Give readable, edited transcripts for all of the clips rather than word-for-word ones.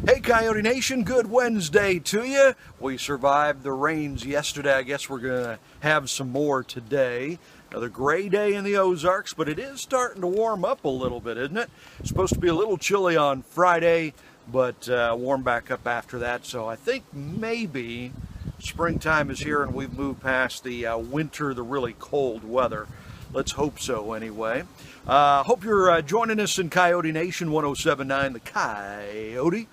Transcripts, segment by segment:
Hey Coyote Nation, good Wednesday to you. We survived the rains yesterday. I guess we're going to have some more today. Another gray day in the Ozarks, but it is starting to warm up a little bit, isn't it? It's supposed to be a little chilly on Friday, but warm back up after that. So I think maybe springtime is here and we've moved past the winter, the really cold weather. Let's hope so anyway. Hope you're joining us in Coyote Nation 107.9 The Coyote.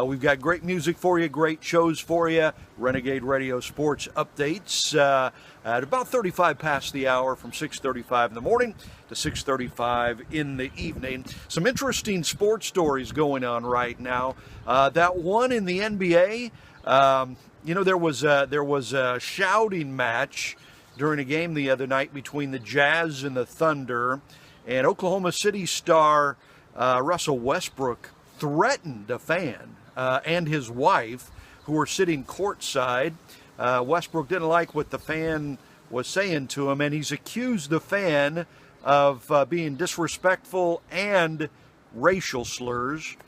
We've got great music for you, great shows for you, Renegade Radio sports updates at about 35 past the hour from 6:35 in the morning to 6:35 in the evening. Some interesting sports stories going on right now. That one in the NBA, there was a shouting match during a game the other night between the Jazz and the Thunder, and Oklahoma City star Russell Westbrook threatened a fan and his wife, who were sitting courtside. Westbrook didn't like what the fan was saying to him, and he's accused the fan of being disrespectful and racial slurs.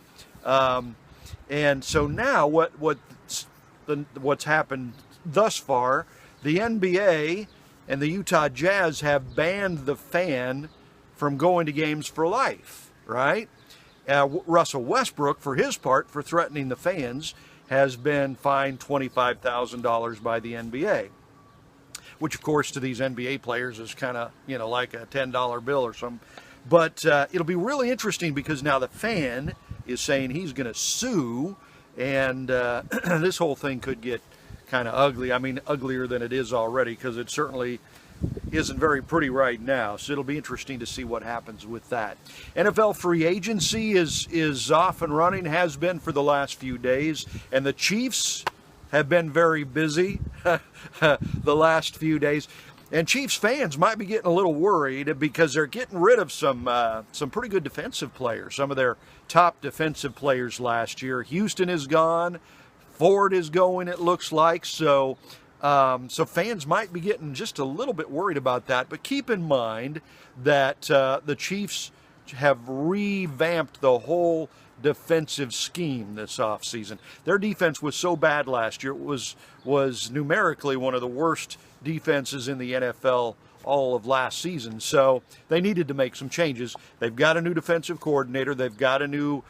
And so now what's happened thus far, the NBA and the Utah Jazz have banned the fan from going to games for life, right? Russell Westbrook, for his part, for threatening the fans, has been fined $25,000 by the NBA, which, of course, to these NBA players is kind of, like a $10 bill or something. But it'll be really interesting because now the fan is saying he's going to sue, and this whole thing could get kind of ugly. I mean, uglier than it is already, because it certainly isn't very pretty right now. So it'll be interesting to see what happens with that. NFL free agency is off and running, has been for the last few days, and the Chiefs have been very busy the last few days. And Chiefs fans might be getting a little worried because they're getting rid of some pretty good defensive players, some of their top defensive players last year. Houston is gone. Ford is going, it looks like. So fans might be getting just a little bit worried about that. But keep in mind that the Chiefs have revamped the whole defensive scheme this offseason. Their defense was so bad last year. It was numerically one of the worst defenses in the NFL all of last season. So they needed to make some changes. They've got a new defensive coordinator. They've got a new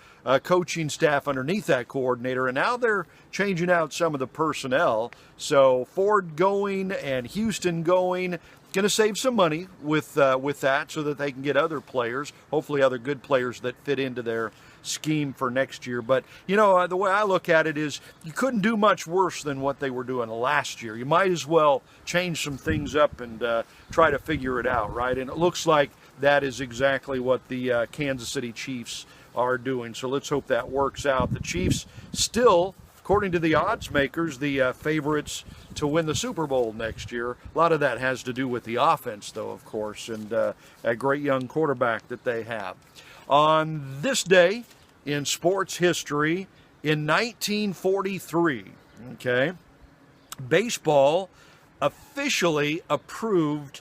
coaching staff underneath that coordinator, and now they're changing out some of the personnel. So Ford going and Houston going, going to save some money with that so that they can get other players, hopefully other good players that fit into their scheme for next year. But, the way I look at it is you couldn't do much worse than what they were doing last year. You might as well change some things up and try to figure it out, right? And it looks like that is exactly what the Kansas City Chiefs are doing. So let's hope that works out. The Chiefs still, according to the odds makers, the favorites to win the Super Bowl next year. A lot of that has to do with the offense, though, of course, and a great young quarterback that they have. On this day in sports history, in 1943, baseball officially approved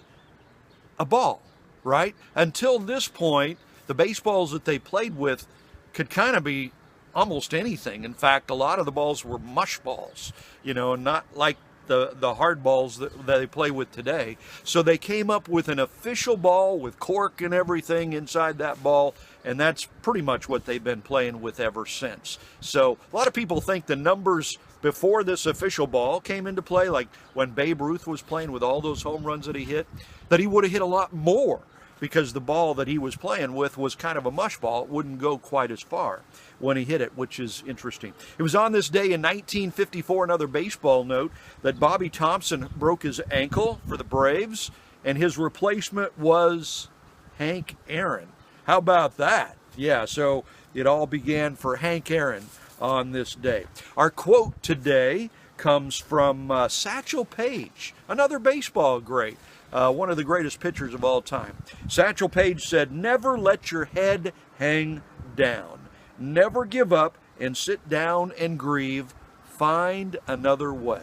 a ball, right? Until this point, the baseballs that they played with could kind of be almost anything. In fact, a lot of the balls were mush balls, not like the hard balls that they play with today. So they came up with an official ball with cork and everything inside that ball, and that's pretty much what they've been playing with ever since. So a lot of people think the numbers before this official ball came into play, like when Babe Ruth was playing with all those home runs that he hit, that he would have hit a lot more, because the ball that he was playing with was kind of a mush ball. It wouldn't go quite as far when he hit it, which is interesting. It was on this day in 1954, another baseball note, that Bobby Thompson broke his ankle for the Braves, and his replacement was Hank Aaron. How about that? Yeah, so it all began for Hank Aaron on this day. Our quote today comes from Satchel Paige, another baseball great. One of the greatest pitchers of all time. Satchel Paige said, "Never let your head hang down. Never give up and sit down and grieve. Find another way."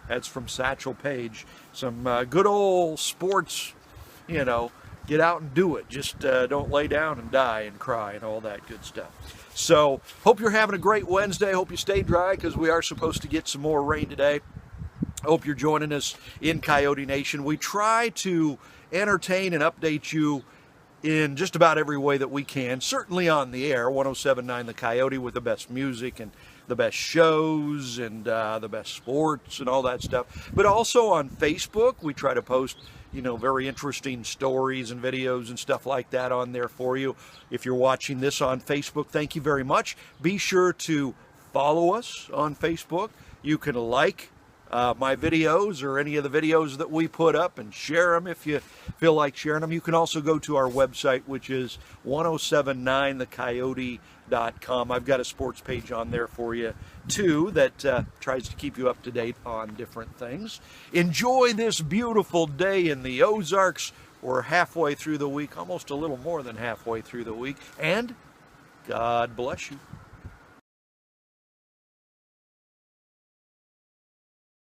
That's from Satchel Paige. Some good old sports, get out and do it. Just don't lay down and die and cry and all that good stuff. So, hope you're having a great Wednesday. Hope you stay dry because we are supposed to get some more rain today. Hope you're joining us in Coyote Nation. We try to entertain and update you in just about every way that we can. Certainly on the air, 107.9 The Coyote, with the best music and the best shows and the best sports and all that stuff. But also on Facebook, we try to post, very interesting stories and videos and stuff like that on there for you. If you're watching this on Facebook, thank you very much. Be sure to follow us on Facebook. You can like my videos or any of the videos that we put up and share them if you feel like sharing them. You can also go to our website, which is 1079thecoyote.com. I've got a sports page on there for you too that tries to keep you up to date on different things. Enjoy this beautiful day in the Ozarks. We're halfway through the week, almost a little more than halfway through the week, and God bless you.